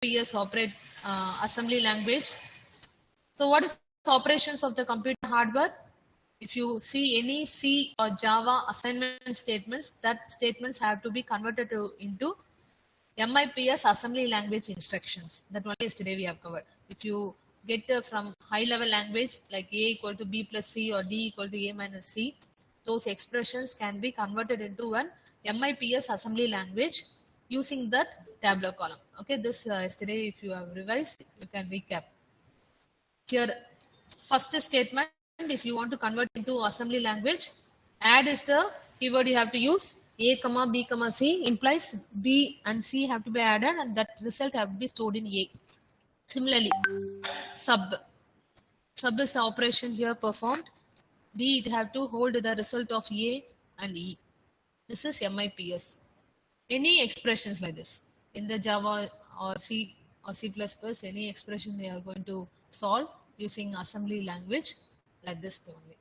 MIPS operate assembly language. So what is the operations of the computer hardware? If you see any C or Java assignment statements, that statements have to be converted into MIPS assembly language instructions. That one yesterday we have covered. If you get from high level language like A equal to B plus C or D equal to A minus C, those expressions can be converted into an MIPS assembly language using that tabular column. Okay, this yesterday if you have revised, you can recap. Here, first statement, if you want to convert into assembly language, add is the keyword you have to use. A, comma, B, comma, C implies B and C have to be added and that result have to be stored in A. Similarly, sub is the operation here performed. D, it have to hold the result of A and E. This is MIPS. Any expressions like this in the Java or C or C++, any expression they are going to solve using assembly language like this only.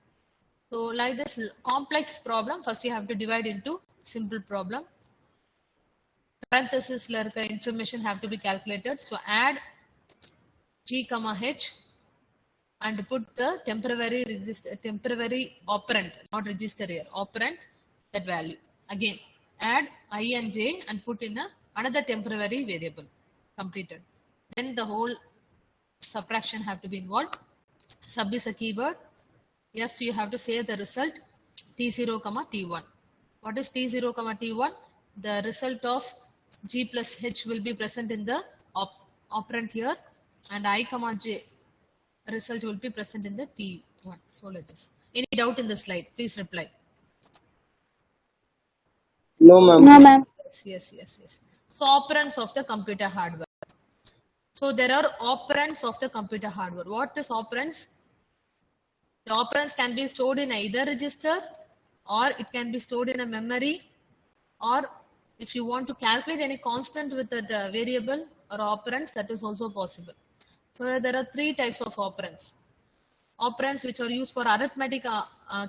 So like this complex problem, first you have to divide into simple problem. Parenthesis information have to be calculated. So add G comma H and put the temporary operand, not register here, operand, that value. Again, add I and J and put in another temporary variable. Completed. Then the whole subtraction have to be involved. Sub is a keyword. F, you have to say the result T0 comma T1. What is T0 comma T1? The result of G plus H will be present in the operand here, and I comma J result will be present in the T1. So let us. Any doubt in the slide? Please reply. No, ma'am. No, ma'am. Yes. So operands of the computer hardware. So there are operands of the computer hardware. What is operands? The operands can be stored in either register or it can be stored in a memory, or if you want to calculate any constant with that variable or operands, that is also possible. So there are three types of operands. Operands which are used for arithmetic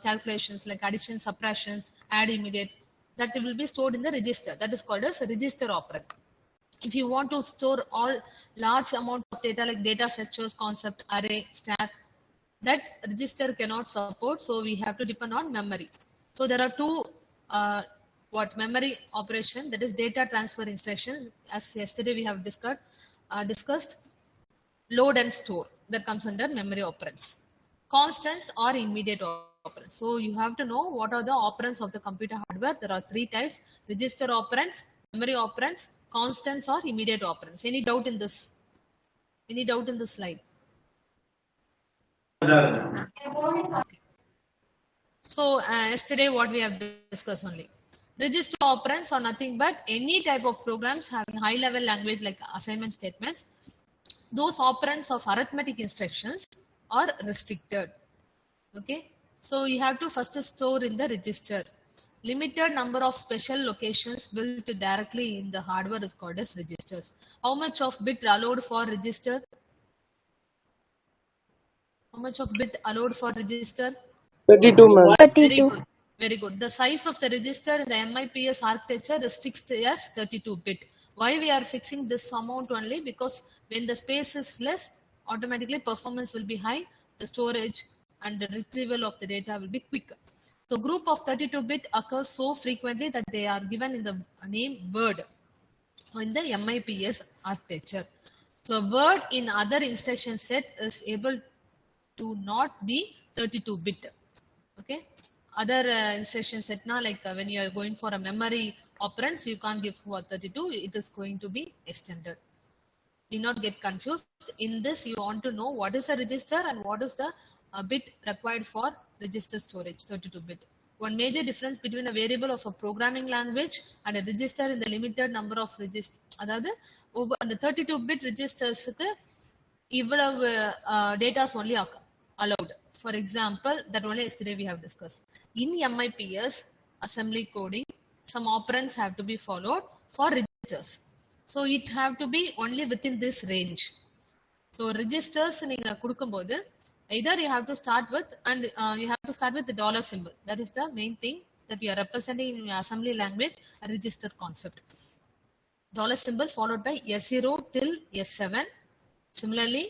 calculations like addition, subtractions, add, immediate, that will be stored in the register. That is called as a register operand. If you want to store all large amount of data like data structures, concept, array, stack, that register cannot support, so we have to depend on memory. So there are two memory operation, that is data transfer instructions, as yesterday we have discussed load and store, that comes under memory operands. Constants or immediate operands. So you have to know what are the operands of the computer hardware. There are three types: register operands, memory operands, constants or immediate operands. Any doubt in this? Any doubt in this slide? Okay. So yesterday what we have discussed only. Register operands are nothing but any type of programs having high level language like assignment statements. Those operands of arithmetic instructions are restricted. Okay. So you have to first store in the register. Limited number of special locations built directly in the hardware is called as registers. How much of bit allowed for register? How much of bit allowed for register? 32, ma'am. 32. Very good. The size of the register in the MIPS architecture is fixed as 32 bit. Why we are fixing this amount only? Because when the space is less, automatically performance will be high, the storage and the retrieval of the data will be quicker. So group of 32 bit occurs so frequently that they are given in the name word in the MIPS architecture. So word in other instruction set is able to not be 32 bit. Okay. Other instruction set now, like when you are going for a memory operands, you can't give for 32, it is going to be extended. Do not get confused. In this, you want to know what is a register and what is the bit required for register storage, 32 bit. One major difference between a variable of a programming language and a register in the limited number of registers. That over the 32 bit registers, data is only allowed. For example, that only yesterday we have discussed. In MIPS assembly coding, some operands have to be followed for registers. So it have to be only within this range. So registers either you have to start with the dollar symbol. That is the main thing that we are representing in assembly language, a register concept. dollar symbol followed by S0 till S7. Similarly,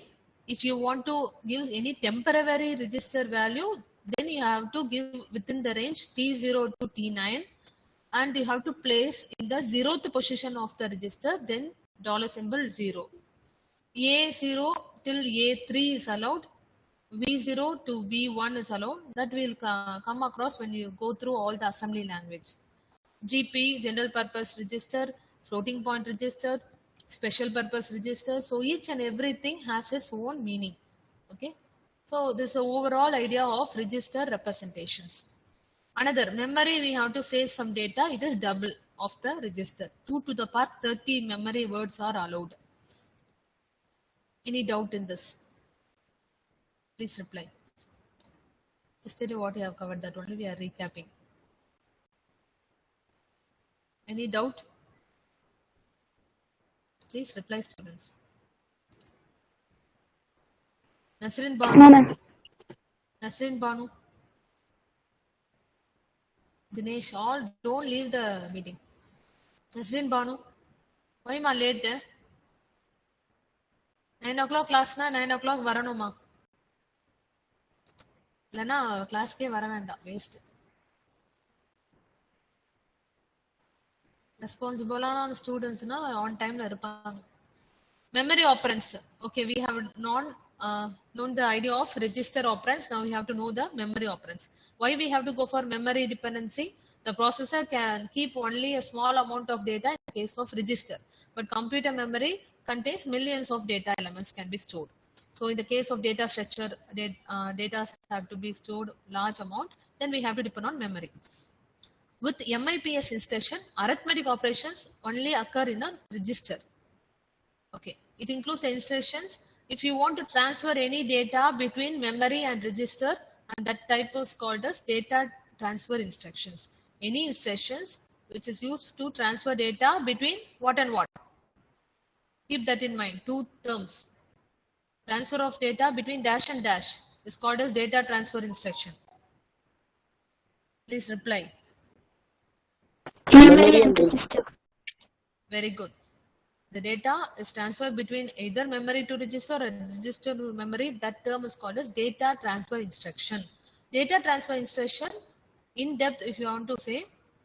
if you want to give any temporary register value, then you have to give within the range T0 to T9, and you have to place in the 0th position of the register, then dollar symbol 0. A0 till A3 is allowed. V0 to V1 is allowed. That will come across when you go through all the assembly language. GP, general purpose register, floating point register, special purpose register. So each and everything has its own meaning. Okay. So this is the overall idea of register representations. Another memory, we have to save some data. It is double of the register. 2 to the power 30 memory words are allowed. Any doubt in this? Please reply. Yesterday what you have covered, that only we are recapping. Any doubt? Please reply, students. Nasrin Banu. No, ma'am. Nasrin Banu. Dinesh, all don't leave the meeting. Nasrin Banu. Why ma late? 9 o'clock class na 9 o'clock varanuma. இல்லைன்னா கிளாஸ்க்கே வர வேண்டாம், waste. ரெஸ்பான்சிபிளான ஸ்டூடெண்ட்ஸ்னா on டைம்ல இருப்பாங்க. Memory operands. Okay, we have known the idea of register operands. Now we have to know the memory operands. Why we have to go for memory dependency? The processor can keep only a small amount of data in the case of register, but computer memory contains millions of data elements can be stored. So in the case of data structure, data have to be stored large amount, then we have to depend on memory. With MIPS instruction, arithmetic operations only occur in a register. Okay, it includes the instructions. If you want to transfer any data between memory and register, and that type is called as data transfer instructions. Any instructions which is used to transfer data between what and what. Keep that in mind, two terms. Transfer of data between dash and dash is called as data transfer instruction. Please reply. Memory and register. Very good. The data is transferred between either memory to register or register to memory. That term is called as data transfer instruction. Data transfer instruction, in depth, if you want to say,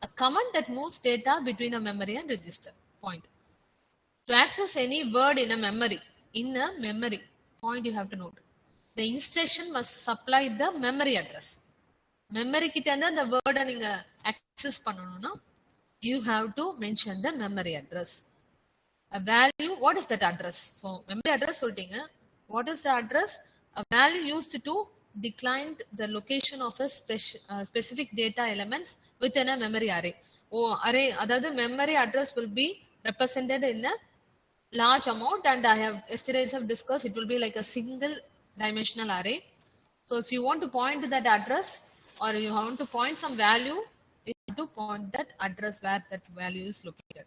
a command that moves data between a memory and register. Point. To access any word in a memory, point you have to note. The instruction must supply the memory address. Memory கிட்ட இருந்து அந்த வேர்டை நீங்க access பண்ணனும்னா, you have to mention the memory address. A value, what is that address? So memory address சொல்லிட்டீங்க. What is the address? A value used to decline the location of a specific data elements within a memory array. Array, அதாவது memory address will be represented in a large amount, and I have yesterday have discussed, it will be like a single dimensional array. So if you want to point to that address, or you want to point some value, you have to point that address where that value is located.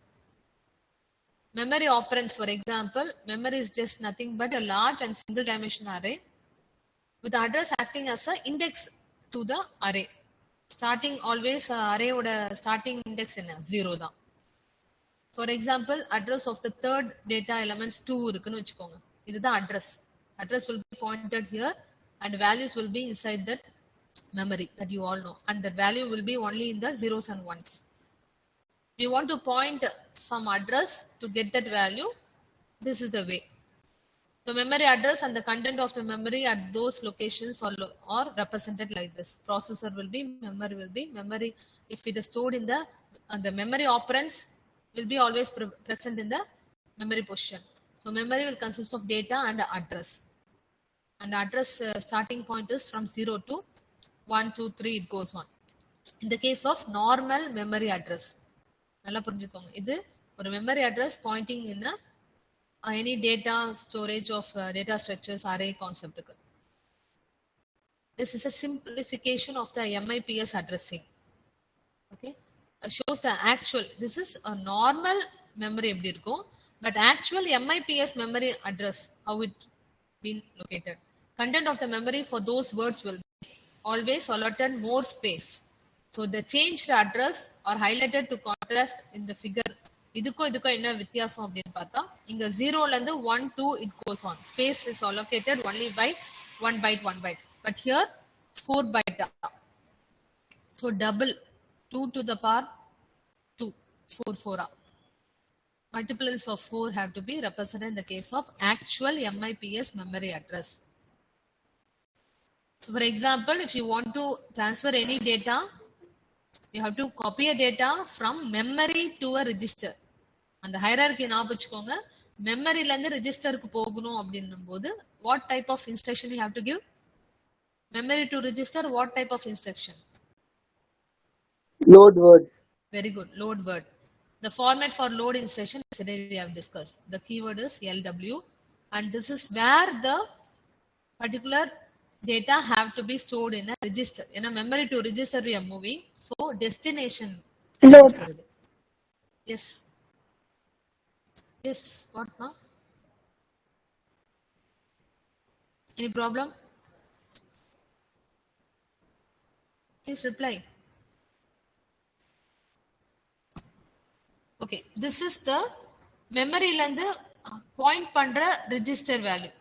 Memory operands, for example, memory is just nothing but a large and single dimensional array with the address acting as an index to the array. Starting always array oda starting index in 0 தான். For example, address of the third data elements 2 இருக்குன்னு வெச்சுக்கோங்க. இதுதான் address. Address will be pointed here and values will be inside that memory that you all know, and the value will be only in the zeros and ones. We want to point some address to get that value. This is the way. The memory address and the content of the memory at those locations are represented like this. Processor will be, memory. If it is stored in the memory operands will be always present in the memory position. So memory will consist of data and address. And address starting point is from 0 to 1, 2, 3, it goes on. In the case of normal memory address, நல்லா புரிஞ்சுக்கோங்க, இது ஒரு memory address pointing in any data storage of data structures array concept. This is a simplification of the MIPS addressing. Okay, shows the actual. This is a normal memory எப்படி இருக்கும், but actual MIPS memory address, how it been located. Content of the memory for those words will be always allotted more space. So the changed address are highlighted to contrast in the figure இதுக்கும் என்ன வித்தியாசம் அப்படின்னு பார்த்தா இங்க 0ல இருந்து 1 2 it goes on. Space is allocated only by 1 byte. But here 4 byte. So double 2 to the power 2, 4 4. Multiples of 4 have to be represented in the case of actual MIPS memory address. So for example, if you want to transfer any data, you have to copy a data from memory to a register. And the hierarchy ஞாபகம் வச்சுக்கோங்க. மெமரில இருந்து ரெஜிஸ்டருக்கு போகணும் அப்படின்னும் போது what type of instruction you have to give? Memory to register, what type of instruction? Load word. Very good, load word. The format for load instruction today we have discussed. The keyword is LW, and this is where the particular data have to be stored in a register. In a memory to register we are moving, so destination Load. register. Yes. Yes. What? Huh? Any problem? Please reply. Okay, this is the memory லந்து point பண்ற register value.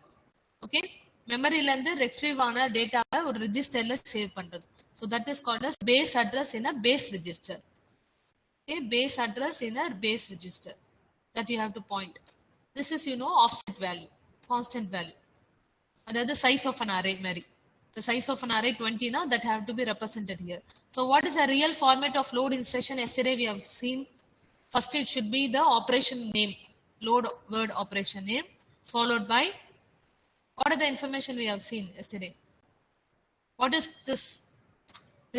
Okay, memory லந்து retrieve ஆன டேட்டாவை ஒரு registerல save பண்றது. So that is called as base address in a base register. Okay, base address in a base register that you have to point. This is offset value, constant value. Another size of an array, Mary. The size of an array 20 now that have to be represented here. So what is a real format of load instruction? Yesterday we have seen. First, it should be the operation name, load word operation name, followed by what are the information we have seen yesterday? What is this?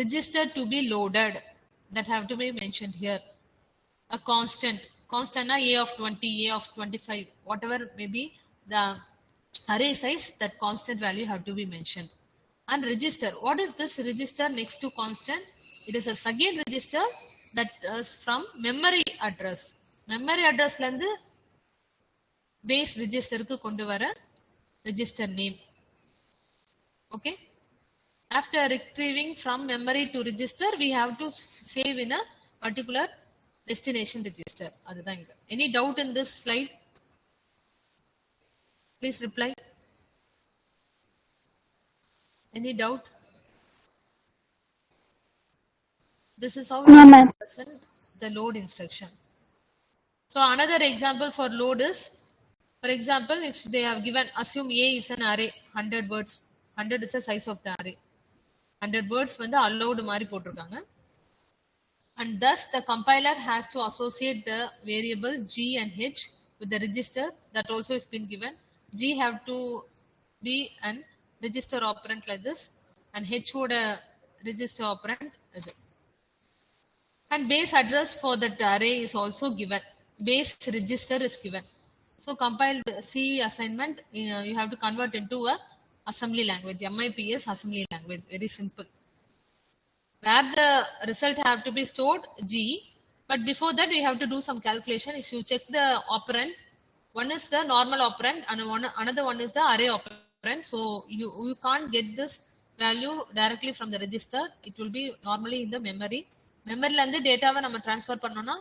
Register to be loaded that have to be mentioned here. A constant A of 20, A of 25, whatever may be the array size, that constant value have to be mentioned. And register. What is this register next to constant? It is a second register that is from memory address. Memory address லந்து base register க்கு கொண்டு வர register name. Okay. After retrieving from memory to register, we have to save in a particular destination register. அதுதான் இங்க. Any doubt in this slide? Please reply. Any doubt? This is how No, we ma'am. represent the load instruction. So another example for load is, for example, if they have given, assume A is an array, 100 words. 100 is the size of the array. 100 words வந்து allowed மாதிரி போட்டிருக்காங்க. And thus the compiler has to associate the variable G and H with the register that also has been given. G have to be an register operand like this, and H would a register operand as it. And base address for that array is also given. Base register is given. So compiled C assignment, you have to convert into a assembly language, MIPS assembly language, very simple. Where the result have to be stored, G, but before that we have to do some calculation. If you check the operand, one is the normal operand and another one is the array operand. So you can't get this value directly from the register. It will be normally in the memory. மெமரில இருந்து டேட்டாவை நம்ம transfer பண்ணோம்னா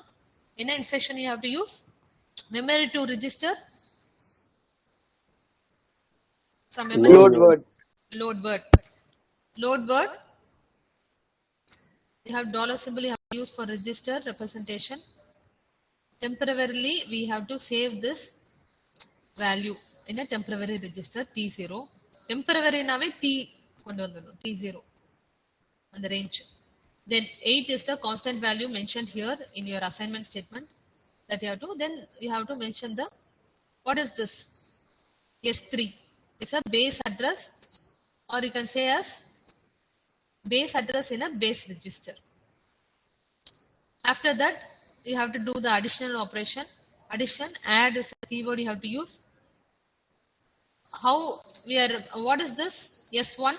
என்ன instruction you have to use? Memory to register from memory Load word. load word you have dollar symbol you have to use for register representation. Temporarily we have to save this value in a temporary register T0. temporary நாவே T கொண்டு வந்துடணும், T0 அந்த range. Then 8 is the constant value mentioned here in your assignment statement that you have to. Then you have to mention the, what is this? S3 is a base address, or you can say as base address in a base register. After that, you have to do the additional operation. Addition, add is a keyword you have to use. How we are, what is this? S1.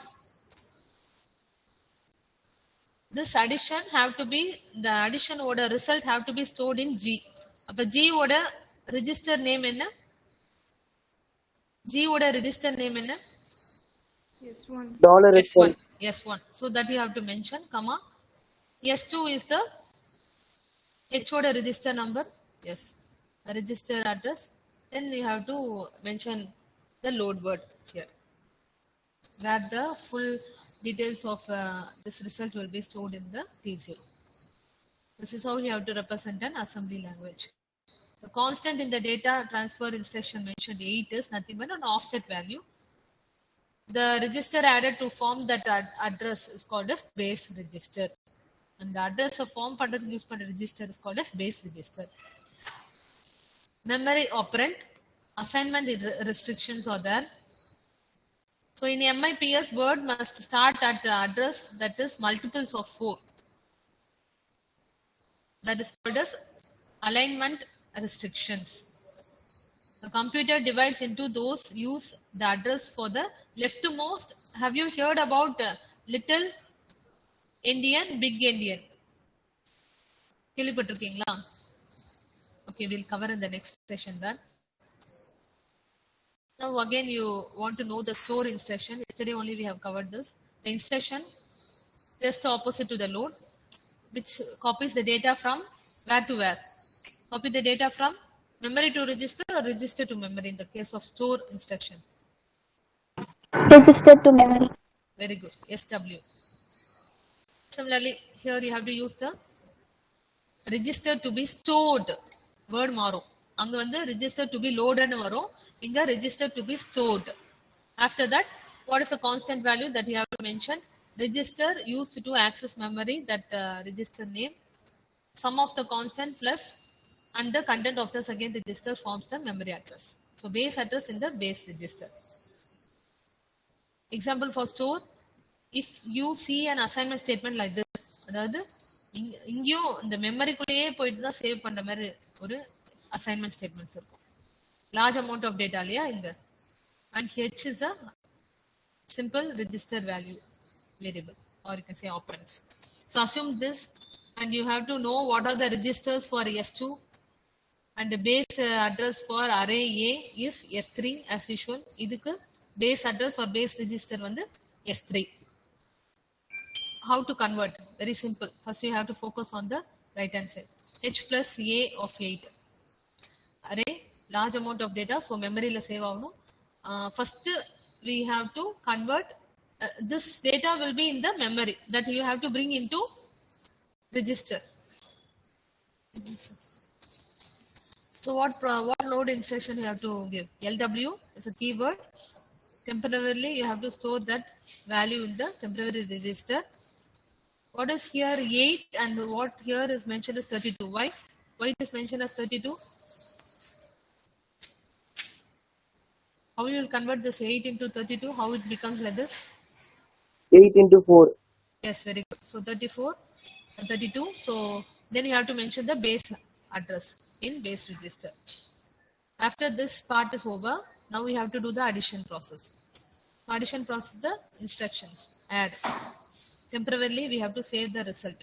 This addition have to be, the addition order result have to be stored in G. அப்ப G ஓட register name என்ன? G ஓட register name என்ன? S1. Dollar S1. S1. So that you have to mention, comma. S2 is the H ஓட register number. Yes, a register address. Then you have to mention the load word here, where the full details of this result will be stored in the T0. This is how you have to represent an assembly language. The constant in the data transfer instruction mentioned 8 is nothing but an offset value. The register added to form that address is called as base register. And the address of form பண்றதுக்கு use பண்ண register is called as base register. Memory operand, assignment restrictions are there. So in MIPS, word must start at the address that is multiples of 4. That is called as alignment restrictions. The computer divides into those use the address for the leftmost. Have you heard about little Indian, big Indian? கேள்விப்பட்டிருக்கீங்களா? Okay, we'll cover in the next session that. Now again you want to know the store instruction. Yesterday only we have covered this. The instruction just opposite to the load, which copies the data from where to where. Copy the data from memory to register or register to memory in the case of store instruction. Register to memory. Very good. SW. Similarly, here you have to use the register to be stored. Word மாறும். அங்க வந்து register to be loaded னு வரும். இங்க register to be stored. After that, what is the constant value that you have to mention? Register used to access memory, that register name. Sum of the constant plus and the content of the second register forms the memory address. So base address in the base register. Example for store, if you see an assignment statement like this, அதாவது இங்கேயும் இந்த மெமரிக்குள்ளேயே போயிட்டு தான் save பண்ற மாதிரி ஒரு assignment statements இருக்கும். Large amount of data இல்லையா இங்க. And H is a simple register value variable, or you can say operands. So assume this, and you have to know what are the registers for S2, and the base address for array A is S3 as usual. இதுக்கு base address or base register வந்து S3. How to convert? Very simple. First we have to focus on the right hand side. H plus A of 8. Array, large amount of data, so memory la save ஆகணும். First we have to convert this data will be in the memory that you have to bring into register. So what load instruction you have to give? LW is a keyword. Temporarily you have to store that value in the temporary register. What is here 8 and what here is mentioned as 32? Why it is mentioned as 32? How you will convert this 8 into 32? How it becomes like this? 8 into 4. Yes, very good. So 34 and 32. So then you have to mention the base address in base register. After this part is over, now we have to do the addition process. Addition process, the instructions. Add. Temporarily we have to save the result.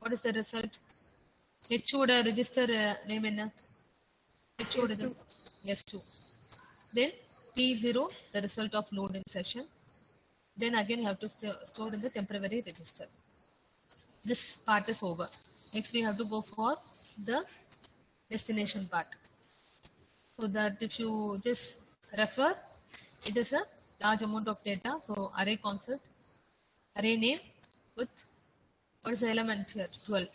What is the result? H oda register name enna? H oda S2. Then P0, the result of load instruction. Then again you have to store in the temporary register. This part is over. Next we have to go for the destination part. So that if you just refer, it is a large amount of data. So array concept, array name with what is the element here? 12.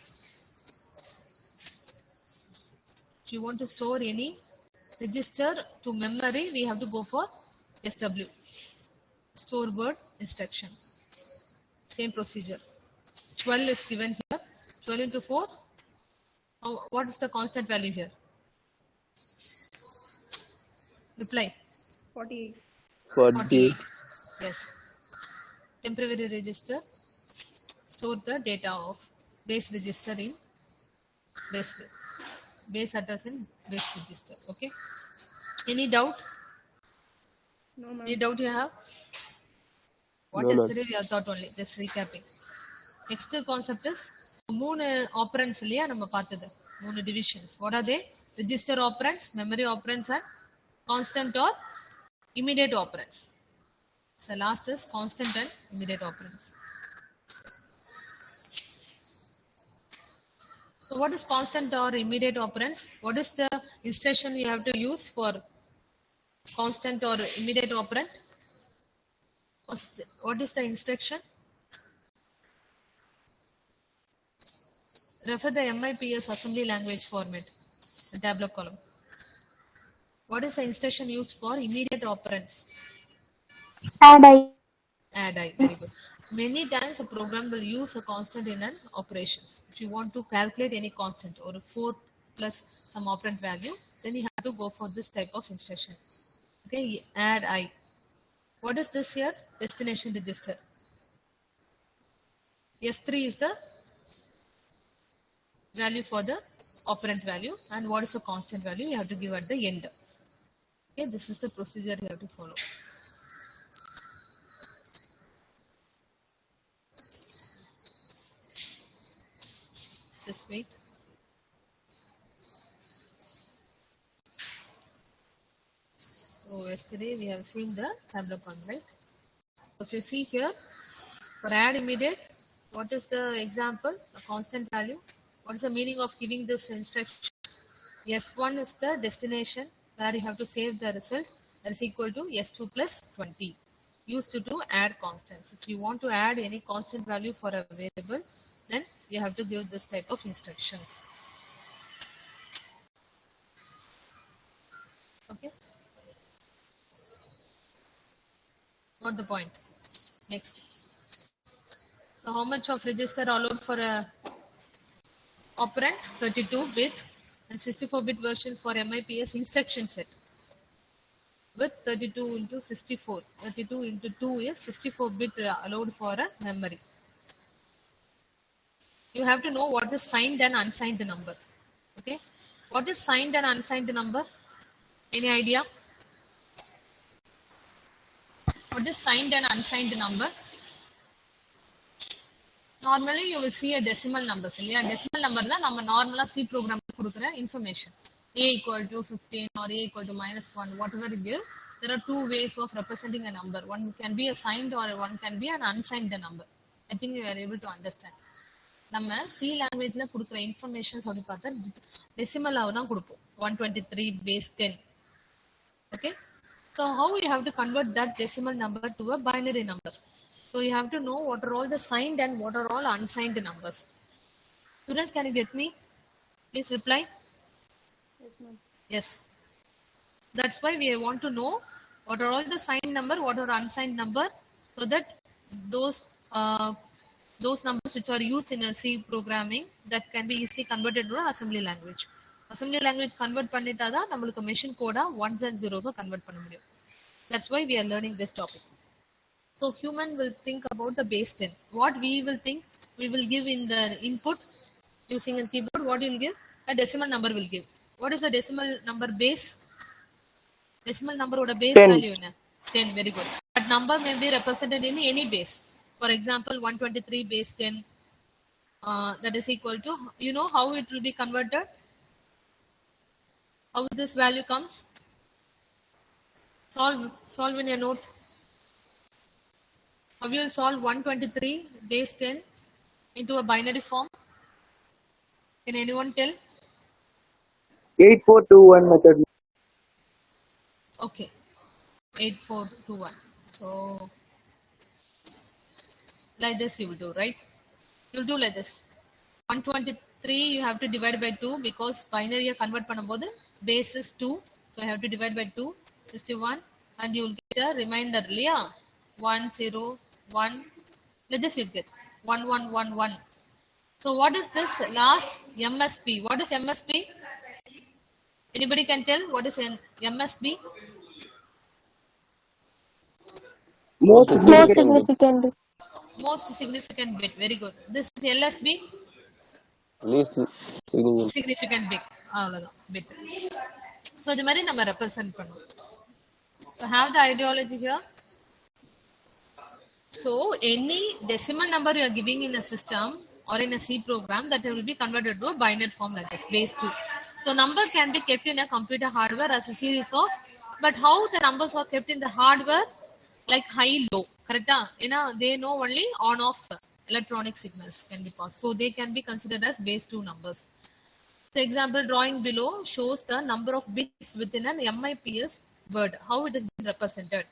If you want to store any register to memory, we have to go for SW, store word instruction. Same procedure. 12 is given here. 12 into 4. What is the constant value here? Reply. 48. 48. Yes. Temporary register. Store the data of base register in base address in base register. Okay. Any doubt? No, ma'am. Any doubt you have? What No, yesterday we have thought only. Just recapping. Next concept is மூணு operands இல்லையா நம்ம பார்த்தது. மூணு divisions. What are they? Register operands, memory operands, and constant or immediate operands. So last is constant and immediate operands. So So what is constant or immediate operands? What is the instruction you have to use for constant or immediate operand? What is the instruction? Refer the MIPS assembly language format, the tabular column. What is the instruction used for immediate operands? Add I. Add I, very good. Many times a program will use a constant in an operations. If you want to calculate any constant or a 4 plus some operand value, then you have to go for this type of instruction. Okay, add I. What is this here? Destination register. S3 is the value for the operand value, and what is the constant value you have to give at the end. Okay, this is the procedure you have to follow. Just wait. So yesterday we have seen the tabular column, right? If you see here, for add immediate, what is the example? A constant value. What is the meaning of giving this instruction? S1 is the destination where you have to save the result, that is equal to S2 plus 20. Used to add constants. If you want to add any constant value for a variable, then you have to give this type of instructions. Okay. Got the point. Next. So how much of register allowed for a operand? 32-bit and 64-bit version for MIPS instruction set with 32 into 64. 32 into 2 is 64-bit allowed for a memory. You have to know what is signed and unsigned number. Okay. What is signed and unsigned number? Any idea? What is signed and unsigned number? Normally you will see a decimal number. Yeah, decimal number is we normally C program information. A equal to 15 or A equal to -1, whatever you give. There are two ways of representing a number. One can be a signed or one can be an unsigned number. I think you are able to understand. நம்ம C லாங்குவேஜ்ல கொடுக்குற informations அப்படி பார்த்தா டெசிமலாக தான் கொடுப்போம் 123 base 10. Okay, so how you have to convert that decimal number to a binary number? So you have to know what are all the signed and what are all unsigned numbers. Students, can you get me? Please reply. Yes, ma'am. Yes. That's why we want to know what are all the signed number, what are unsigned number, so that those numbers which are used in a C programming that can be easily converted to assembly language. Assembly language convert பண்ணிட்டா தான் நம்மளுக்கு machine code ones and zeros convert பண்ண முடியும். That's why we are learning this topic. So human will think about the base 10. What we will think, we will give in the input using a keyboard. What will give? A decimal number will give. What is the decimal number base? Decimal number oda base 10. value enna? 10. Very good. That number may be represented in any base. For example, 123 base 10. That is equal to, you know how it will be converted? How this value comes? Solve in your note. How you will solve 123 base 10 into a binary form? Can anyone tell? 8421 method. Okay, 8421. So like this you will do, right? You'll do like this. 123 you have to divide by 2 because binary convert பண்ணும்போது base is 2. So you have to divide by 2, 61, and you will get a remainder, இல்லையா? 101. Like this you get 1111. So what is this last MSB? What is MSB? Anybody can tell what is an MSB? Most Most significant. significant bit. Most significant bit. Very good. This is LSB. Least significant. Significant bit. அவ்வளவுதான் bit. So இது மாதிரி நம்ம represent பண்ணுவோம். So have the ideology here. So any decimal number you are giving in a system or in a C program, that will be converted to a binary form like this, base 2. So number can be kept in a computer hardware as a series of, but how the numbers are kept in the hardware? Like high, low, correct? They know only on off electronic signals can be passed. So they can be considered as base 2 numbers. So example drawing below shows the number of bits within an MIPS word, how it is being represented.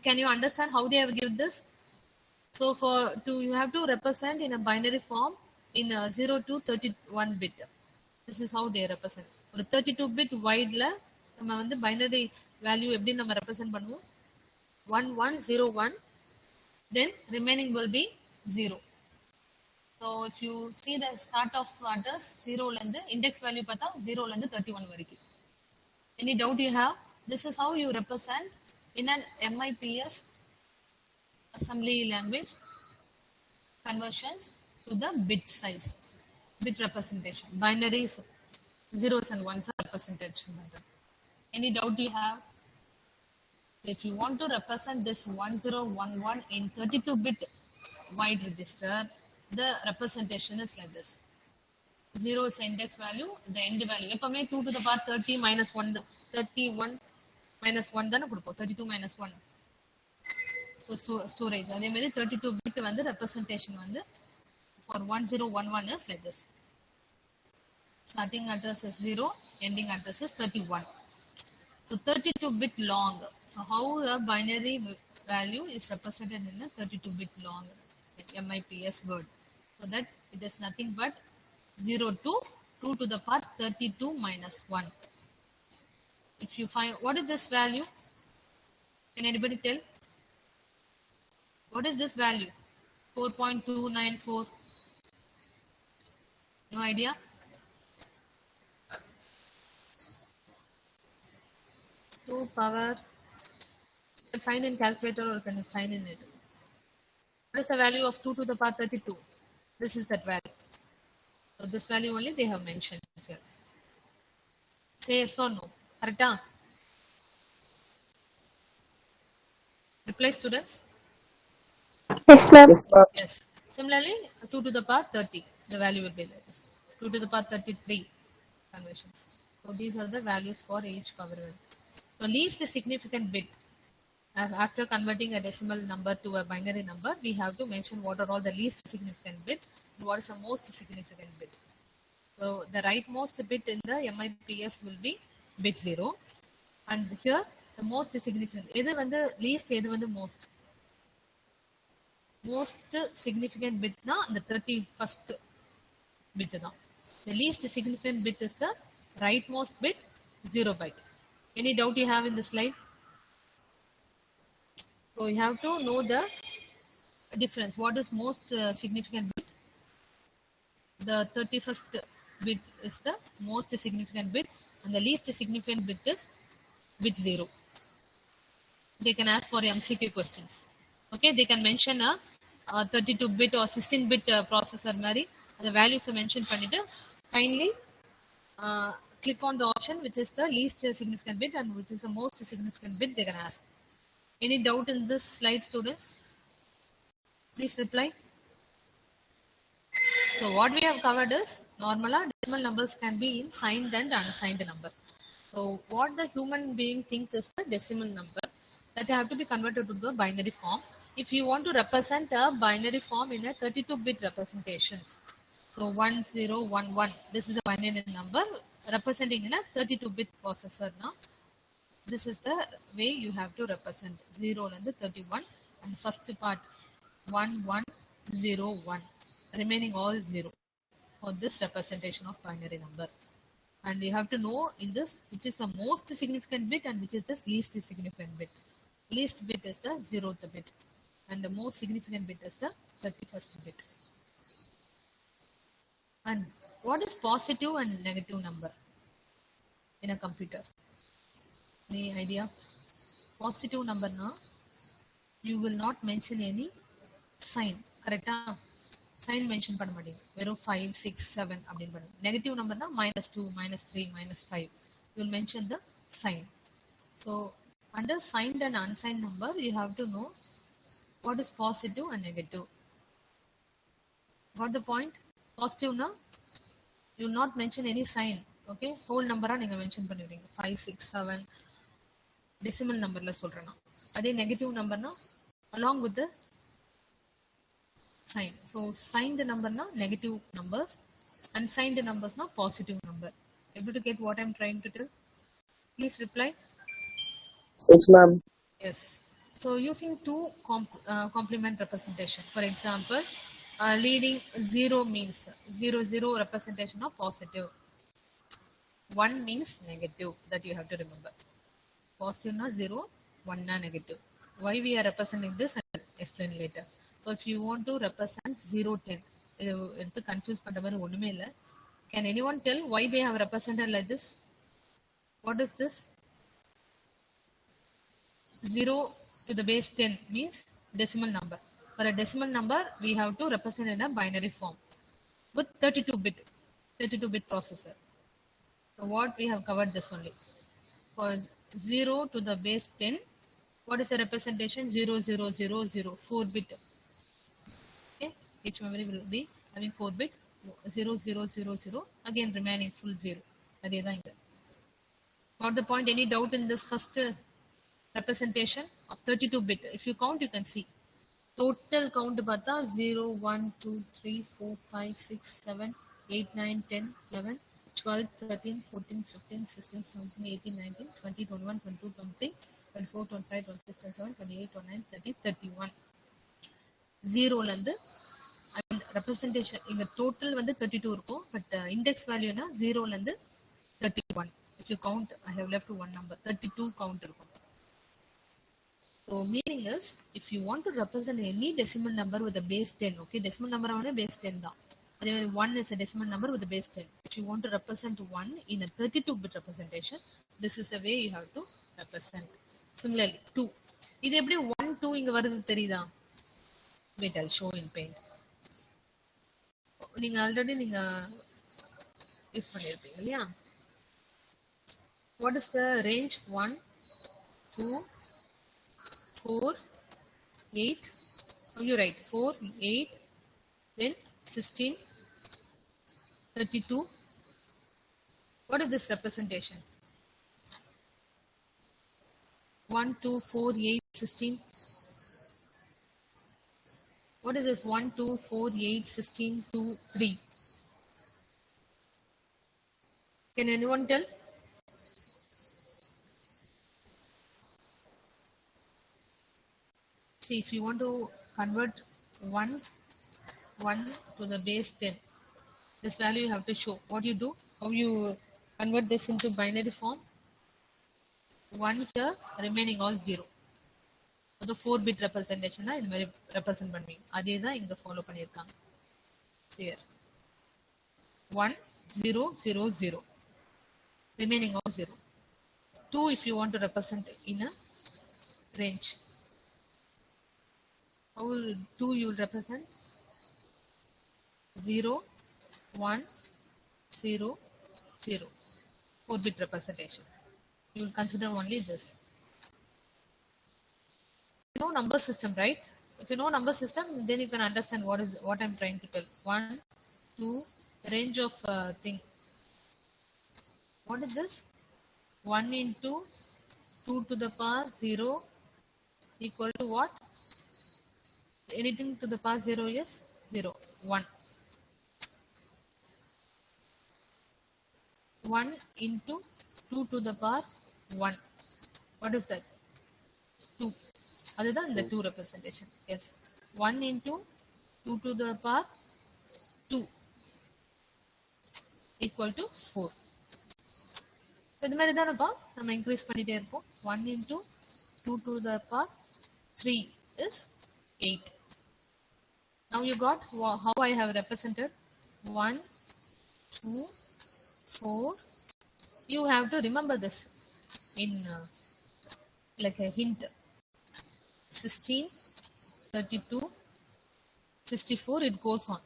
Can you understand how they have given this? So you have to represent in a binary form in 0 to 31 bit. This is how they represent. ஒரு 32 bit wideல நம்ம வந்து binary value எப்படி நம்ம represent பண்ணுவோம் 1101, then remaining will be 0. So if you see the start of address 0 ல இருந்து index value பார்த்தா 0 ல இருந்து 31 வரைக்கும். Any doubt you have? This is how you represent in an MIPS assembly language conversions to the bit size, bit representation. Binaries, zeros and ones are representation. Any doubt you have? If you want to represent this 1011 in 32-bit wide register, the representation is like this. 0 is index value, the end value. எப்பவுமே 2 to the power 30 minus 1, 31 minus 1 தானே கொடுப்போம் 32 minus 1. So storage. அதே மாதிரி 32 bit வந்து representation வந்து for 1011 is like this. Starting address is 0, ending address is 31. So 32 bit long. So how a binary value is represented in a 32 bit long like MIPS word. So that it is nothing but 0 to 2 to the power 32 minus 1. If you find, what is this value? Can anybody tell? What is this value? 4.294. No idea? To power, you can find in calculator or you can find in it. What is the value of 2 to the power 32? This is that value. So this value only they have mentioned here. Say yes or no. Correct? Reply students. Yes, ma'am. Yes, ma'am. Yes. Similarly, 2 to the power 30, the value will be like this. 2 to the power 33 conversions. So these are the values for each power unit. So least significant bit. After converting a decimal number to a binary number, we have to mention what are all the least significant bit and what is the most significant bit. So the rightmost bit in the MIPS will be bit 0. And here the most significant. Either when the least, either when the most. Most significant bit na the 31st bit da. The least significant bit is the rightmost bit 0 byte. Any doubt you have in the slide? So you have to know the difference. What is most significant bit? The 31st bit is the most significant bit and the least significant bit is bit 0. They can ask for MCQ questions. Okay, they can mention a 32-bit or 16-bit processor mari. The values are mentioned pannittu. Kindly click on the option which is the least significant bit and which is the most significant bit they can ask. Any doubt in this slide, students? Please reply. So what we have covered is normally decimal numbers can be in signed and unsigned number. So what the human being thinks is the decimal number that have to be converted to the binary form. If you want to represent a binary form in a 32-bit representations. So 1011, this is a binary number representing in a 32-bit processor now. This is the way you have to represent 0 and the 31 and first part 1101 remaining all 0 for this representation of binary number. And you have to know in this which is the most significant bit and which is the least significant bit. Least bit is the 0th bit and the most significant bit is the 31st bit. And what is positive and negative number in a computer? Any idea? Positive number na you will not mention any sign. Correct? Sign mention பண்ண மாட்டீங்க. வெறும் 5, 6, 7 அப்படின்னு பண்ணுங்க. Negative number na -2, -3, -5. You will mention the sign. So under signed and unsigned number, you have to know what is positive and negative. Got the point? Positive na you will not mention any sign. Okay? Whole number நீங்க mention பண்ணுவீங்க. 5, 6, 7 decimal numberல சொல்றேன். அதே negative number na along with the sign. So signed number na negative numbers Unsigned numbers, no positive number. Able to get what I'm trying to tell? Please reply. Yes, ma'am. Yes. So using two complement representation. For example, leading 0 means 0 representation of positive. 1 means negative, that you have to remember. Positive na 0, 1 na negative. Why we are representing this, I'll explain later. So if you want to represent 0, 10, it's confused பண்ற மாதிரி ஒண்ணுமே இல்ல. Can anyone tell why they have represented like this? What is this? 0 to the base 10 means decimal number. For a decimal number, we have to represent in a binary form with 32-bit processor. So what we have covered this only. For 0 to the base 10, what is the representation? 0, 0, 0, 0, 4-bit. Okay, each memory will be having 4-bit, 0, 0, 0, 0, again remaining full 0. அதே தான் இங்க. Got the point? Any doubt in this first representation of 32-bit? If you count, you can see. Total count பார்த்தா 0, 1, 2, 3, 4, 5, 6, 7, 8, 9, 10, 11, 12, 13, 14, 15, 16, 17, 18, 19, 20, 21, 22, 23, 24, 25, 26, 27, 28, 29, 30, 31. 0ல இருந்து representation இங்க total வந்து 32 இருக்கும், but index value னா 0ல இருந்து 31. If you count, I have left one number, 32 count இருக்கும். So meaning is, if you want to represent any decimal number with a base 10, okay, decimal number on a base 10 தான். அதே மாதிரி 1 is a decimal number with a base 10. If you want to represent 1 in a 32-bit representation, this is the way you have to represent. Similarly, 2. இது எப்படி 1, 2 இங்க வருது தெரியுதா? Wait, I'll show in paint. நீங்க already நீங்க use பண்ணிருப்பீங்க இல்லையா? What is the range? 1, 2, 4, 8. Oh, you write 4, 8, then 16, 32. What is this representation? 1, 2, 4, 8, 16. What is this? 1, 2, 4, 8, 16, 2, 3. Can anyone tell? See, if you want to convert 1 to the base 10, this value you have to show. What you do? How you convert this into binary form? 1 here, remaining all 0. So the 4-bit representation இந்த மாதிரி represent பண்ணுவீங்க. அதே தான் இங்க follow பண்ணிருக்காங்க. Here 1, 0, 0, 0, remaining all 0. 2 if you want to represent in a range. How will 2 you will represent? 0, 1, 0, 0. 4-bit representation. You will consider only this. You know number system, right? If you know number system, then you can understand what I'm trying to tell. 1, 2, range of thing. What is this? 1 into 2 to the power 0 equal to what? Anything to the power 0 is 0. 1. 1 into 2 to the power 1. What is that? 2. Other than the 2 representation. Yes. 1 into 2 to the power 2 equal to 4. இது மாதிரி தானப்பா நம்ம increase பண்ணிட்டே இருப்போம். 1 into 2 to the power 3 is 8. Now you got how I have represented 1, 2, 4. You have to remember this in like a hint. 16, 32, 64, it goes on.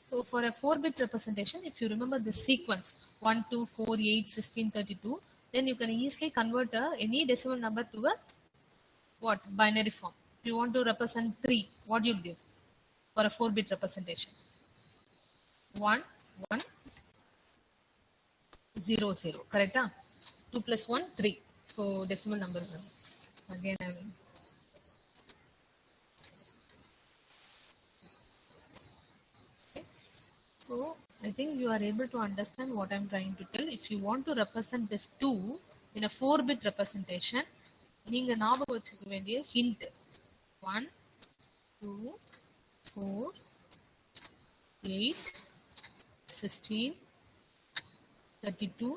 So for a 4-bit representation, if you remember the sequence 1, 2, 4, 8, 16, 32, then you can easily convert any decimal number to a what? Binary form. If you want to represent 3, what you give for a 4-bit representation? 1, 1, 0, 0. Correct? 2 plus 1, 3. So decimal number. Again, I will. So I think you are able to understand what I'm trying to tell. If you want to represent this 2 in a 4-bit representation, நீங்க ஞாபகம் வச்சுக்க வேண்டிய hint 1, 2, 4, 8, 16, 32,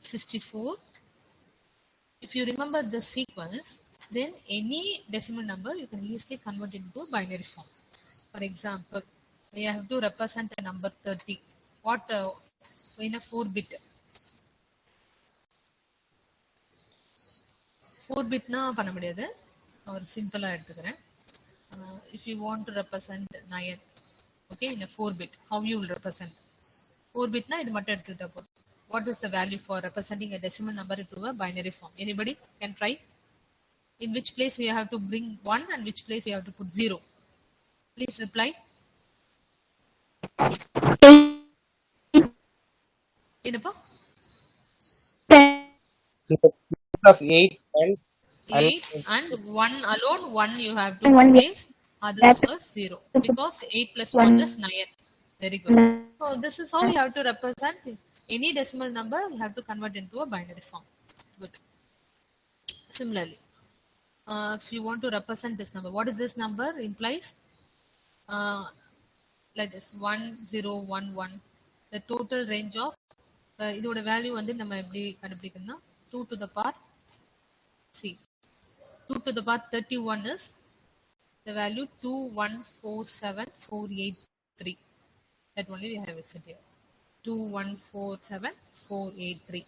64. If you remember the sequence, then any decimal number you can easily convert into binary form. For example, we have to represent a number 30. What in a 4-bit? 4-bit na பண்ண முடியாது. ஒரு சிம்பிளா எடுத்துக்கிறேன். If you want to represent 9, okay, in a 4-bit, how you will represent? 4-bit na இது மட்டும் எடுத்துக்கிட்டா போதும். What is the value for representing a decimal number into a binary form? Anybody can try? In which place you have to bring 1 and which place you have to put 0? Please reply. என்னப்பா? Of 8 and 8 and 1 alone, 1 you have to And one place, others are 0. Because 8 plus 1 is 9. Very good. So this is how you have to represent any decimal number, you have to convert into a binary form. Good. Similarly, if you want to represent this number, what is this number implies? Like this 1011. The total range of இதோட value வந்து நம்ம எப்படி கண்டுபிடிக்கணும்னா 2 to the power see 2 to the power 31 is the value 2147483. That only we have it here. 2147483.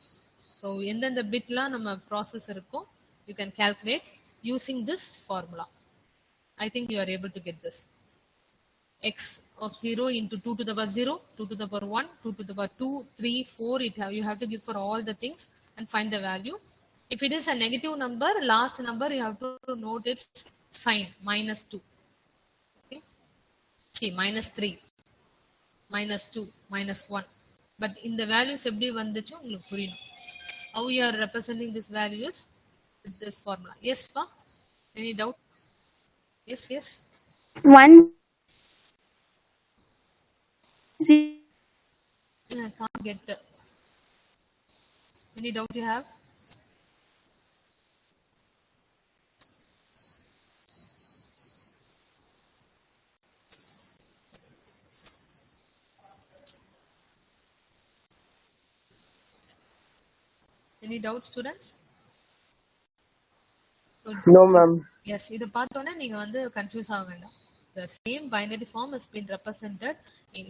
So எந்தெந்த பிட்லாம் நம்ம process இருக்கும், you can calculate using this formula. I think you are able to get this. X of 0 into 2 to the power 0, 2 to the power 1, 2 to the power 2, 3, 4. You have to give for all the things and find the value. If it is a negative number, last number you have to note its sign, -2. Okay? See, -3, -2, -1. But in the values எப்படி வந்துச்சு உங்களுக்கு புரியணும். How you are representing this values with this formula. Yes, pa? Any doubt? Yes, yes. 1, 0, I can't get the. Any doubt you have? Any doubt, students? no, ma'am. Yes, இதை பார்த்தோன்னே நீங்க வந்து confuse ஆக வேண்டாம். The same binary form has been represented.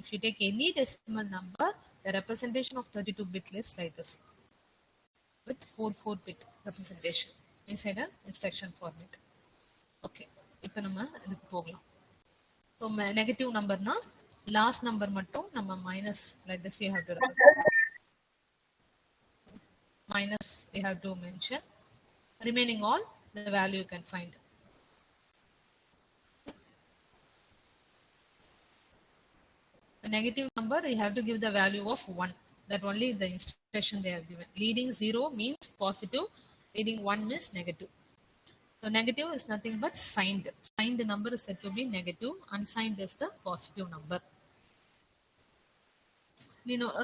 If you take any decimal number, the representation of 32-bit is like this, with 4-bit representation inside an instruction format. Okay, இப்போ நம்ம இதுக்கு போகலாம். So negative numberனா last number மட்டும் நம்ம minus like this you have to represent. Minus we have to mention. Remaining all the value you can find. A negative number, you have to give the value of 1. That only the instruction they have given. Leading 0 means positive, leading 1 means negative. So negative is nothing but signed. Signed number is said to be negative, unsigned is the positive number.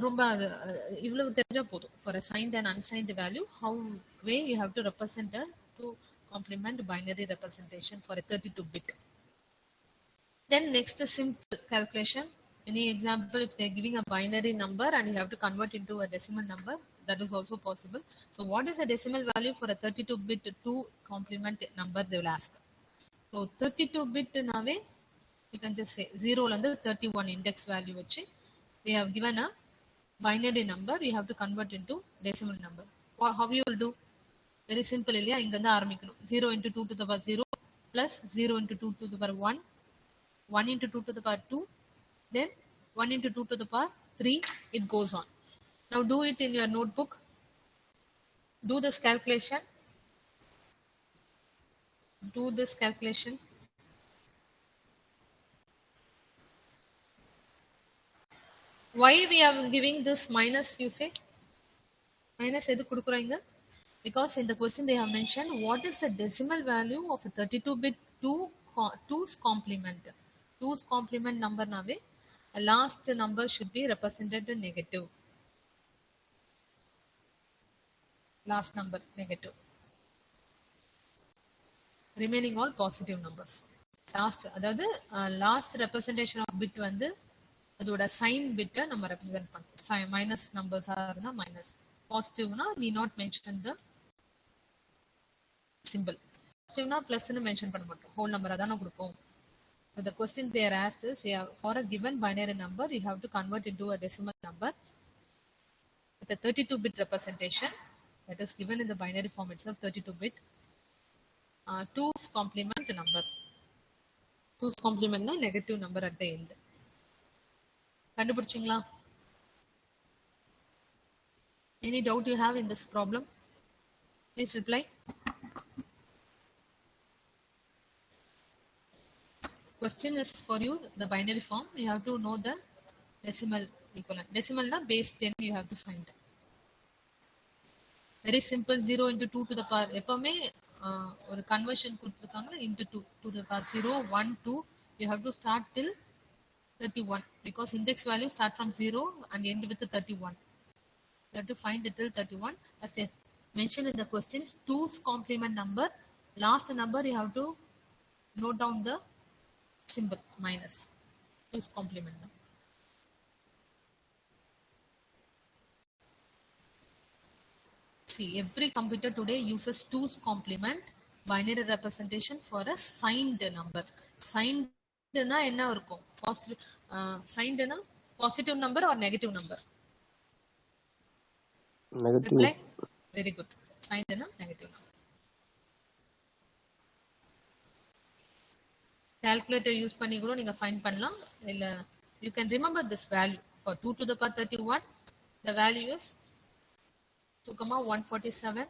ரொம்ப இவ்வளவு தெரிஞ்சா போதும். For a signed and unsigned value, how way you have to represent a to complement binary representation for a 32-bit. Then next is simple calculation. Any example, if they're giving a binary number and you have to convert into a decimal number, that is also possible. So what is the decimal value for a 32-bit to complement number, they will ask. So 32-bit nave, you can just say 0 and 31 index value which they have given a binary number, you have to convert into decimal number. How you will do? Very simple, இல்லையா? இங்க இருந்து ஆரம்பிக்கணும். 0 into 2 to the power 0 plus 0 into 2 to the power 1, 1 into 2 to the power 2, then 1 into 2 to the power 3, it goes on. Now do it in your notebook. Do this calculation. Do this calculation. Why we are giving this minus, you say? Minus எது கொடுக்குறாங்க? Because in the question they have mentioned what is the decimal value of a 32-bit 2's complement. 2's complement number nave A last number should be represented in negative. Last number negative. Remaining all positive numbers. அதாவது last representation of bit வந்து அதோட sign பிட்டை நம்ம represent பண்ணோம். Minus நம்பர்ஸாக இருந்தால் minus, பாசிட்டிவ்னா need not mention the simple. பாசிட்டிவ்னா ப்ளஸ்ன்னு மென்ஷன் பண்ண மாட்டோம், ஹோல் நம்பராக தானே கொடுப்போம். So the question they are asked is, for a given binary number, you have to convert into a decimal number with a 32-bit representation that is given in the binary form itself, 32-bit. 2's complement number. 2's complement na negative number at the end. கண்டுபிடிச்சிங்களா? Any doubt you have in this problem? Please reply. Question is for you, the binary form. You have to know the decimal equivalent. Decimal na base 10 you have to find. Very simple. 0 into 2 to the power. எப்பவுமே ஒரு conversion கொடுத்துருக்காங்க into 2 to the power 0, 1, 2. You have to start till 31 because index value start from 0 and end with the 31. You have to find it till 31. As they mentioned in the questions, 2's complement number. Last number you have to note down the symbol minus. 2's complement number. See, every computer today uses 2's complement binary representation for a signed number. Signed na enna irukum? Positive. Signed na positive number or negative number? Negative. Reply. Very good. Signed na negative number. Calculator use பண்ணி கூட நீங்க find பண்ணலாம். இல்ல you can remember this value. For 2 to the power 31, the value is 2,147,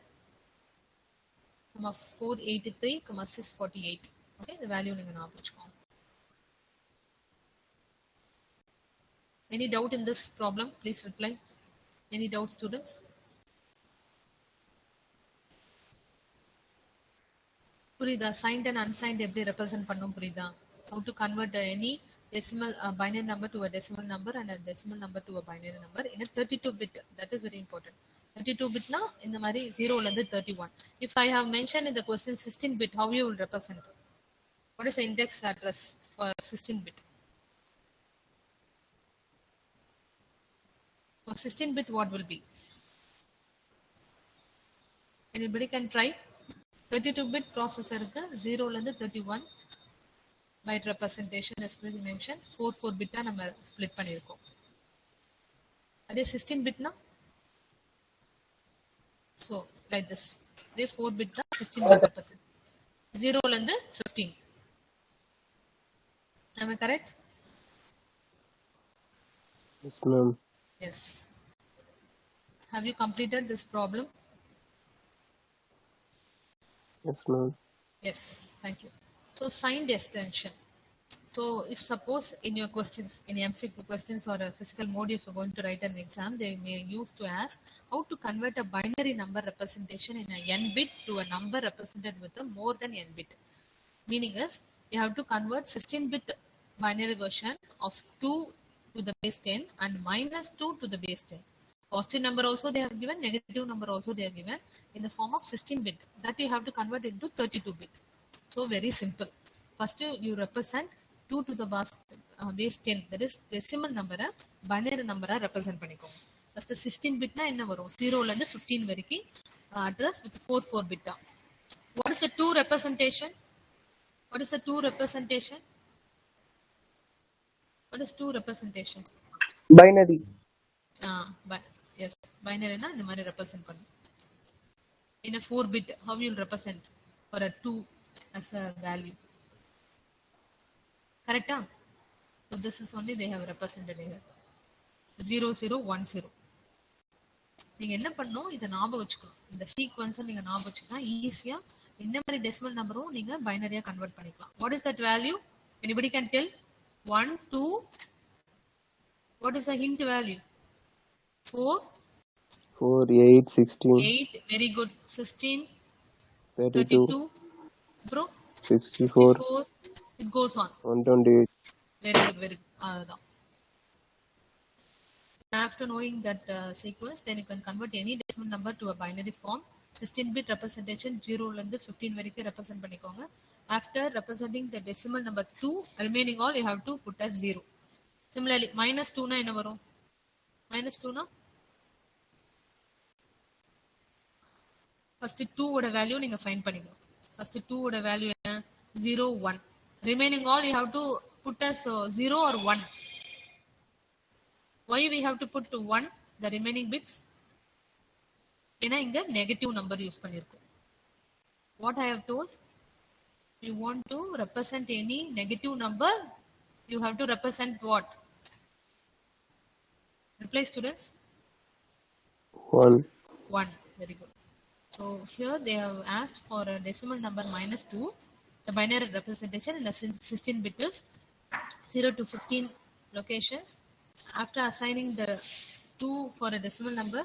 483, 648. Okay, the value நீங்க ஞாபகம் வச்சுக்கோங்க. Any doubt in this problem? Please reply. Any doubt, students? புரியுதா? Signed and unsigned எப்படி represent பண்ணும் புரியுதா? How to convert any decimal binary number to a decimal number and a decimal number to a binary number in a 32-bit. That is very important. 32-bit na இந்த மாதிரி 0 ல இருந்து 31. If I have mentioned in the question 16-bit, how you will represent? What is the index address for 16-bit? For 16-bit, what will be? Anybody can try? 32-bit processor க்கு 0 ல இருந்து 31 byte representation is mentioned. 4-bit நம்ம split பண்ணிருக்கோம். அதே 16-bit na? So, like this. They 4-bit தான் 16-bit represent. 0 ல இருந்து 15. Am I correct? Yes, ma'am. Yes. Have you completed this problem? Yes, ma'am. Yes, thank you. So, signed extension. So, if suppose in your questions, in MCQ questions or a physical mode, if you're going to write an exam, they may use to ask how to convert a binary number representation in a n bit to a number represented with a more than n bit. Meaning is, you have to convert 16-bit binary version of 2 to the base 10 and minus 2 to the base 10. Positive number also they have given, negative number also they are given in the form of 16-bit. That you have to convert into 32-bit. So very simple. First you represent 2 to the base 10, that is decimal number, binary number represent பண்ணிக்கோங்க. First 16-bit na என்ன வரும்? 0 ல இருந்து 15 வரைக்கும் address with 4-bit தான். What is the 2 representation? What is the 2 representation? What is 2 representation? Binary. Yes, binary na இந்த மாதிரி represent பண்ணும். In a 4-bit, how you will represent for a 2 as a value? Correct? So this is only they have represented here. 0, 0, 1, 0. நீங்க என்ன பண்ணணும்? இதை ஞாபகம் வச்சுக்கணும். இந்த சீக்வன்ஸை நீங்க ஞாபகம் வச்சுக்கலாம். ஈஸியா என்ன மாதிரி டெசிமல் நம்பரும் நீங்க பைனரியா கன்வெர்ட் பண்ணிக்கலாம். What is that value? Anybody can tell? 1, 2. What is the hint value? 4, 8, 16. 8. Very good. 16, 32. Bro? 64. 64. It goes on. 128. Very good, very good. After knowing that sequence, then you can convert any decimal number to a binary form. 16-bit representation 0 ல இருந்து 15 வரைக்கும் represent பண்ணிக்கோங்க. After representing the decimal number 2, remaining all you have to put as 0. Similarly, minus 2 னா என்ன வரும்? Minus 2 னா first 2 ஓட value நீங்க ஃபைண்ட் பண்ணிக்கணும். First 2 ஓட வேல்யூ என்ன? 0 1. Remaining all you have to put as 0 or 1. Why we have to put 1 the remaining bits? ஏன்னா இங்க நெகட்டிவ் நம்பர் யூஸ் பண்ணிருக்கோம். What I have told, you want to represent any negative number, you have to represent what? Reply students. 1. 1. Very good. So here they have asked for a decimal number minus 2. The binary representation in a 16-bit is 0 to 15 locations. After assigning the 2 for a decimal number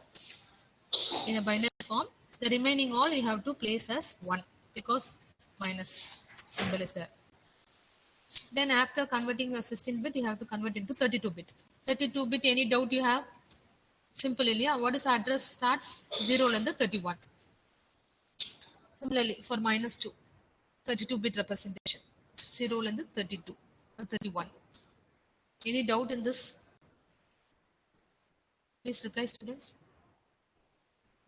in a binary form, the remaining all you have to place as 1 because minus symbol is there. Then after converting a 16-bit, you have to convert into 32-bit. 32-bit, any doubt you have? Simple, yeah. What is the address starts? 0 and the 31. Similarly, for minus 2, 32-bit representation. 0 and the 32, 31. Any doubt in this? Please reply, students.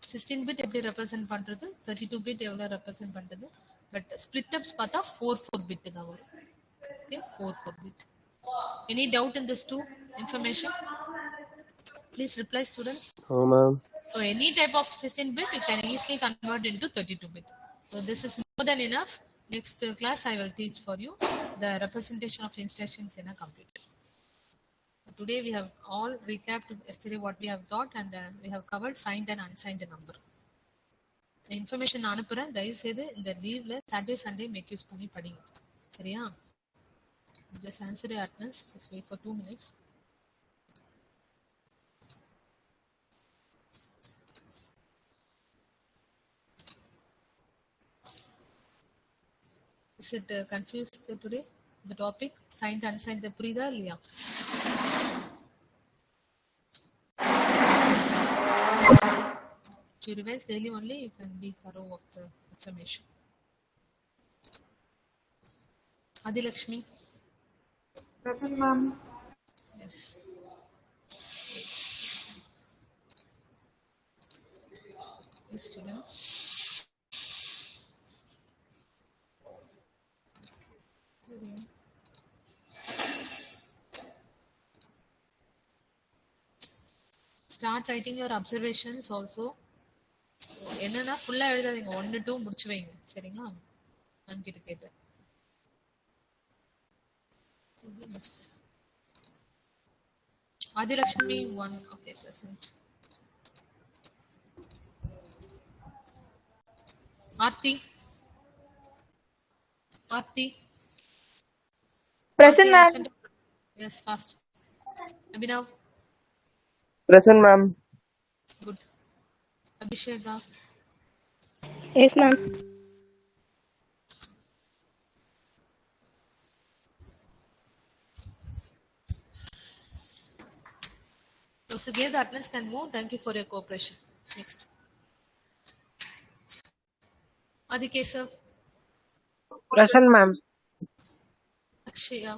16-bit எப்படி represent பண்றது, 32-bit எவ்வளவு represent பண்றது, but split ups பார்த்தா 4 bit தான் வரும். Okay, 4 bit. Any doubt in this two information? Please reply, students. Oh, ma'am. So any type of 16-bit you can easily convert into 32-bit. So this is more than enough. Next class I will teach for you the representation of instructions in a computer. Today we have all recapped yesterday what we have taught, and we have covered signed and unsigned number. The information நான் அனுப்புறேன், தயவு செய்து இந்த லீவ்ல Saturday Sunday make use பண்ணி படிங்க, சரியா? Just answer your attendance. Just wait for 2 minutes. Is it confused today? The topic signed unsigned புரியுதா இல்லையா? If you revise daily only, you can be thorough of the information. Adilakshmi. Present, ma'am. Yes. Good students. Start writing your observations also. என்னன்னா ஃபுல்லா எழுதாதீங்க, 1 2 முடிச்சு வைங்க, சரிங்களா? நான் கிட்ட கேட்டேன். Adhilakshmi 1. Okay, present. Aarthi. Aarthi. Present, ma'am. Yes, fast. Abhinav. Present, ma'am. Good. Abhisheka. Yes, ma'am. Those who gave the attendance can move. Thank you for your cooperation. Next. Adikesav. Present, ma'am. Akshaya.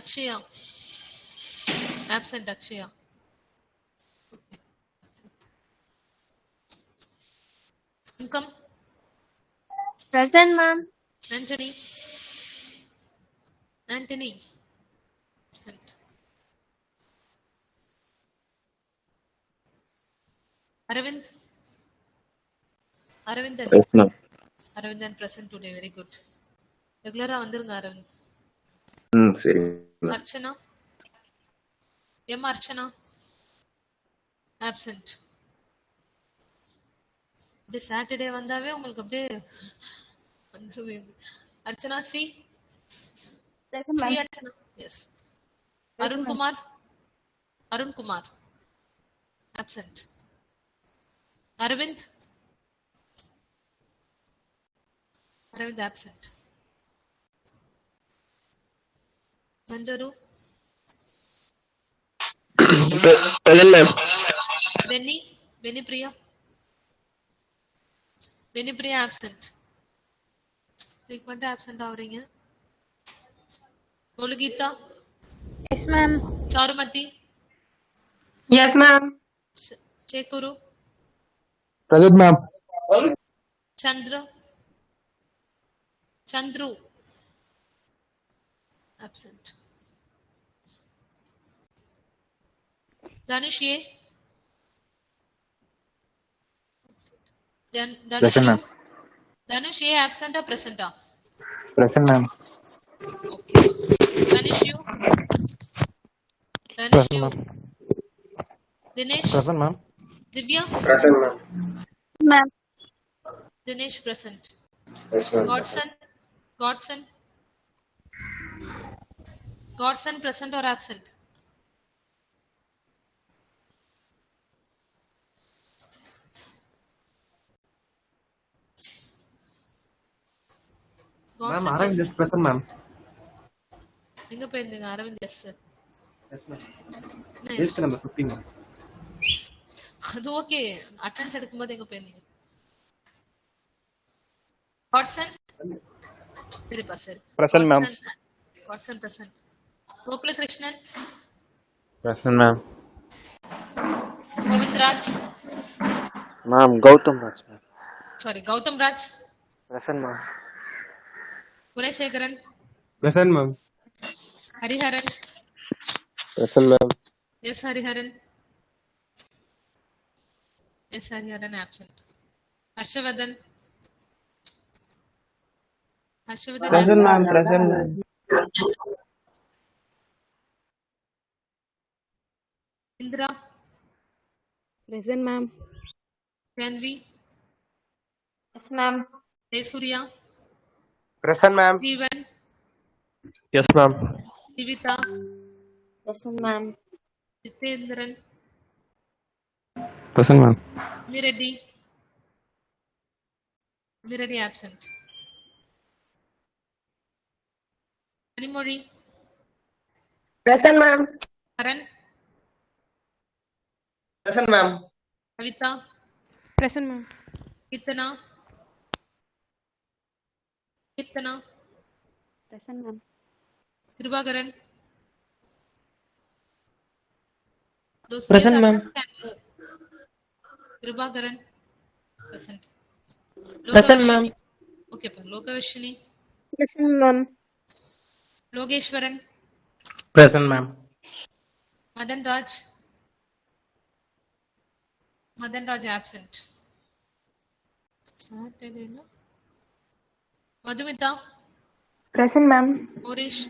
Akshaya. Absent Akshaya. Income. Present, ma'am. Anthony. Anthony. Absent. Aravind. Aravindan. Yes, ma'am. Aravindan present today. Very good. Regular வந்துருங்க அரவிந்த். சரி. Archana. Archana. Absent. அப்படியே Saturday வந்தாவே உங்களுக்கு அப்படியே வந்துருவீங்க. Archana C. Present, C ma'am. Archana. S. Arunkumar. Arunkumar. Absent. Aravind. Aravind absent. Bandaru. Present, ma'am. Benny Priya absent. Frequent absent ஆவறீங்க. Golgita, Yes, ma'am. Charumati, Yes, ma'am. Chekuru, Present, ma'am. Chandru, absent. Dhanush A. Present, ma'am. Dhanush A absent or present? Present, ma'am. Okay. Dhanush U. Dinesh. Present, ma'am. Divya. Present, ma'am. Ma'am. Dinesh present. Yes, ma'am. Godson present or absent? Ma'am, Aravind is present, ma'am. எங்க போயிருந்தீங்க Aravind S Yes, ma'am. List number 15, ma'am. அது okay attendance எடுக்கும்போது எங்க போயிருந்தீங்க Watson சரிப்பா சரி Present, ma'am. Watson present Gokula Krishnan Present, ma'am. Govindraj Ma'am, Gautam Raj, ma'am. Sorry Gautam Raj Present, ma'am. Gunasekaran Present, ma'am. Hariharan Present, ma'am. S Hariharan absent. Harshavardhan Present, ma'am. Present, ma'am. Indira Present, ma'am. Tanvi, Yes, ma'am. Surya, Present, ma'am. Jeevan, Yes, ma'am. Divita, Present, ma'am. Jitendran, Present, ma'am. Miradi absent. Animori, Present, ma'am. Karan, Present, ma'am. Kavita, Present, ma'am. Kitana, Present, ma'am. Kribagaran. Those Present, names ma'am. can move. Kribagaran, present. Present, ma'am. Okay, Lokavashini, Present, ma'am. Logeshwaran, Present, ma'am. Madan Raj absent. Saturday, no? Madhumita, Present, ma'am. Orish,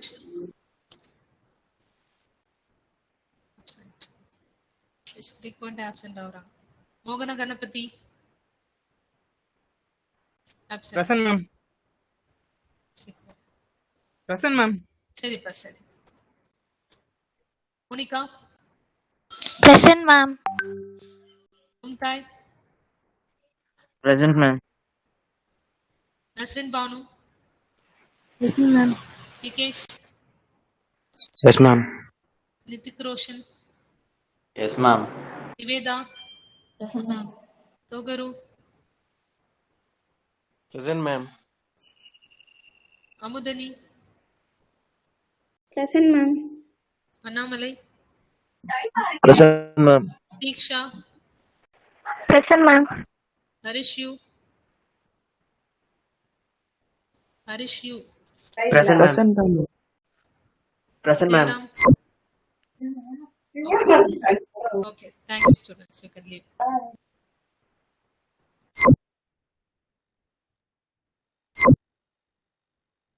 absent. Is frequent absent aura. Mogana Ganapati, absent. Present, ma'am. Present, ma'am. Seri. Monica, Present, ma'am. Umtai, Present, ma'am. Nasrin Banu, Present, ma'am. Nikesh, Yes, ma'am. Nitik Roshan, Yes, ma'am. Niveda, Present, ma'am. Togaru, Present, ma'am. Amudani, Present, ma'am. Annamalai, Present, ma'am. Deeksha, Present, ma'am. Harish U, Present, ma'am. Present, ma'am. Jairam. Okay, thank you, students. You can leave.